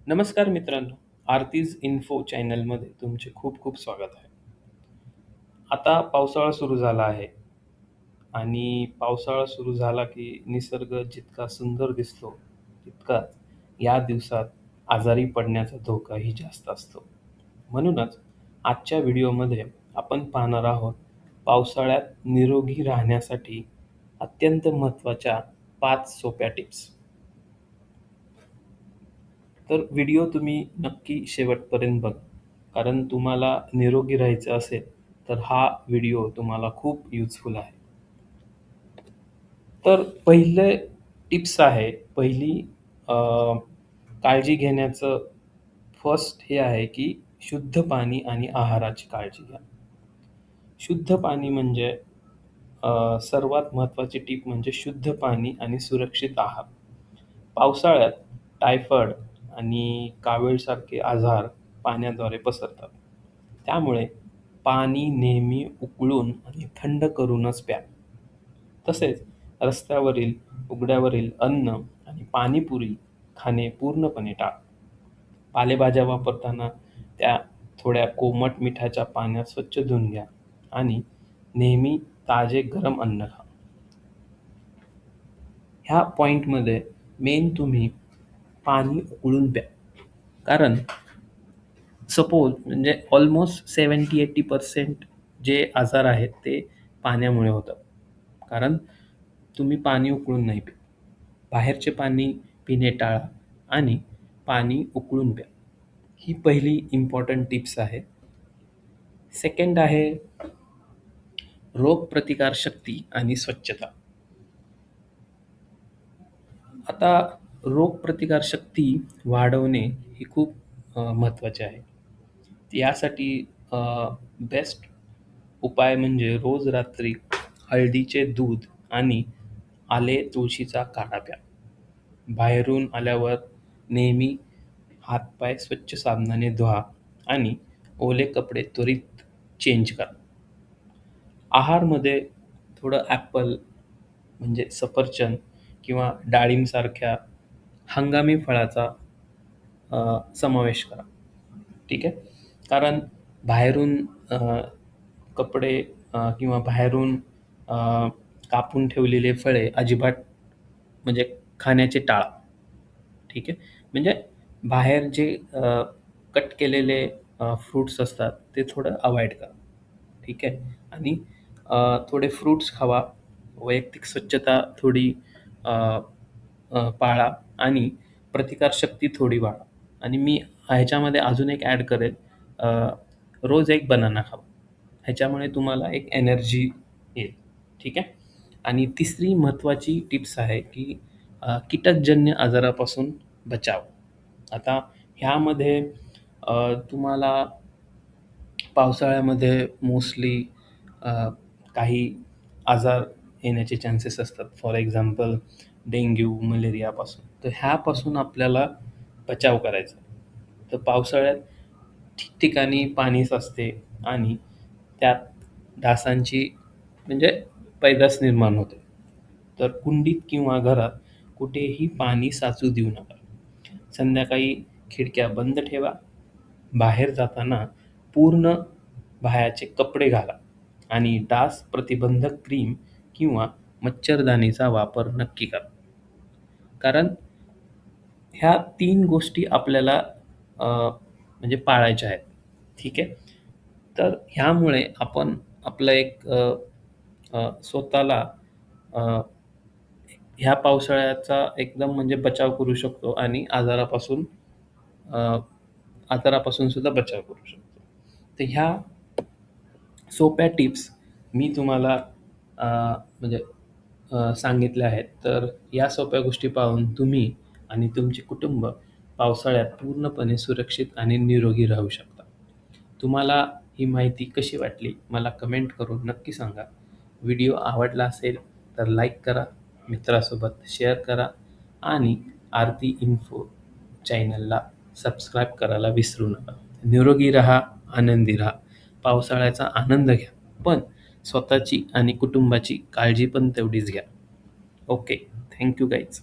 नमस्कार मित्रांनो, आरतीज इन्फो चॅनलमध्ये तुमचे खूप खूप स्वागत आहे. आता पावसाळा सुरू झाला आहे आणि पावसाळा सुरू झाला की निसर्ग जितका सुंदर दिसतो, तितकाच या दिवसात आजारी पडण्याचा धोकाही जास्त असतो. म्हणूनच आजच्या व्हिडिओमध्ये आपण पाहणार आहोत पावसाळ्यात निरोगी राहण्यासाठी अत्यंत महत्त्वाच्या 5 सोप्या टिप्स. तर व्हिडिओ तुम्ही नक्की शेवटपर्यंत बघा. कारण तुम्हाला निरोगी राहायचं असेल, तर हा व्हिडिओ तुम्हाला खूप युजफुल आहे. तर पहिले टिप्स आहे, पहिली अ, काळजी घेण्याचं फर्स्ट हे आहे, की शुद्ध पाणी आणि आहाराची काळजी घ्या. शुद्ध पाणी म्हणजे सर्वात महत्त्वाची टीप म्हणजे शुद्ध पाणी आणि सुरक्षित आहार. पावसाळ्यात टायफॉइड आणि कावीळसारखे आजार पाण्याद्वारे पसरतात. त्यामुळे पाणी नेहमी उकळून आणि थंड करूनच प्या. तसेच रस्त्यावरील, उघड्यावरील अन्न आणि पाणीपुरी खाणे पूर्णपणे टाळा. पालेभाज्या वापरताना त्या थोड्या कोमट मिठाच्या पाण्यात स्वच्छ धुवून घ्या आणि नेहमी ताजे गरम अन्न खा. ह्या पॉइंटमध्ये मेन तुम्ही पाणी उकळून प्या. कारण सपोज म्हणजे ऑलमोस्ट 70-80% जे आजार आहेत ते पाण्यामुळे होतात. कारण तुम्ही पाणी उकळून नाही पित. बाहेरचे पाणी पिणे टाळा आणि पाणी उकळून प्या. ही पहिली इम्पॉर्टंट टिप्स आहे. सेकंड आहे रोगप्रतिकारशक्ती आणि स्वच्छता. आता रोगप्रतिकारशक्ती वाढवणे ही खूप महत्त्वाचे आहे. यासाठी बेस्ट उपाय म्हणजे रोज रात्री हळदीचे दूध आणि आले तुळशीचा काढा प्या. बाहेरून आल्यावर नेहमी हातपाय स्वच्छ साबणाने धुवा आणि ओले कपडे त्वरित चेंज करा. आहारमध्ये थोडं ॲपल म्हणजे सफरचंद किंवा डाळिंबसारख्या हंगामी फळाचा समावेश करा. ठीक आहे. कारण बाहेरून कपडे किंवा बाहेरून अ, कापून ठेवलेले फळे अजिबात म्हणजे खाण्याचे टाळा. ठीक आहे. म्हणजे बाहेर जे कट केलेले फ्रुट्स असतात ते थोडं अव्हॉइड करा. ठीक आहे. आणि थोडे फ्रुट्स खावा. वैयक्तिक स्वच्छता थोडी अ, पाळा आणि प्रतिकारशक्ती थोडी वाढवा. आणि मी ह्याच्यामध्ये अजून एक ॲड करेल, अ, रोज एक बनाना खावा. ह्याच्यामुळे तुम्हाला एक एनर्जी येईल. ठीक आहे. आणि तिसरी महत्त्वाची टिप्स आहे, की कीटकजन्य आजारापासून बचाव. आता ह्यामध्ये तुम्हाला पावसाळ्यामध्ये मोस्टली काही आजार येण्याचे चान्सेस असतात. फॉर एक्झाम्पल डेंग्यू, मलेरियापासून. तर ह्यापासून आपल्याला बचाव करायचा आहे. तर पावसाळ्यात ठिकठिकाणी पाणी साचते आणि त्यात डासांची म्हणजे पैदास निर्माण होते. तर कुंडीत किंवा घरात कुठेही पाणी साचू देऊ नका. संध्याकाळी खिडक्या बंद ठेवा. बाहेर जाताना पूर्ण बाह्याचे कपडे घाला आणि डास प्रतिबंधक क्रीम किंवा मच्छरदाणीचा वापर नक्की करा. कारण ह्या 3 गोष्टी आपल्याला म्हणजे पाळायच्या आहेत. ठीक आहे. तर ह्यामुळे आपण आपलं एक स्वतःला अ, ह्या पावसाळ्याचा एकदम म्हणजे बचाव करू शकतो आणि अ, आजारापासून सुद्धा बचाव करू शकतो. तर ह्या सोप्या टिप्स मी तुम्हाला म्हणजे सांगितल्या आहेत. तर या सोप्या गोष्टी पाहून तुम्ही आणि तुमचे कुटुंब पावसाळ्यात पूर्णपणे सुरक्षित आणि निरोगी राहू शकता. तुम्हाला ही माहिती कशी वाटली मला कमेंट करून नक्की सांगा. व्हिडिओ आवडला असेल तर लाईक करा, मित्रासोबत शेअर करा आणि आरती इन्फो चॅनलला सबस्क्राईब करायला विसरू नका. निरोगी राहा, आनंदी राहा. पावसाळ्याचा आनंद घ्या, पण स्वतःची आणि कुटुंबाची काळजी पण तेवढीच घ्या. ओके. Thank you guys.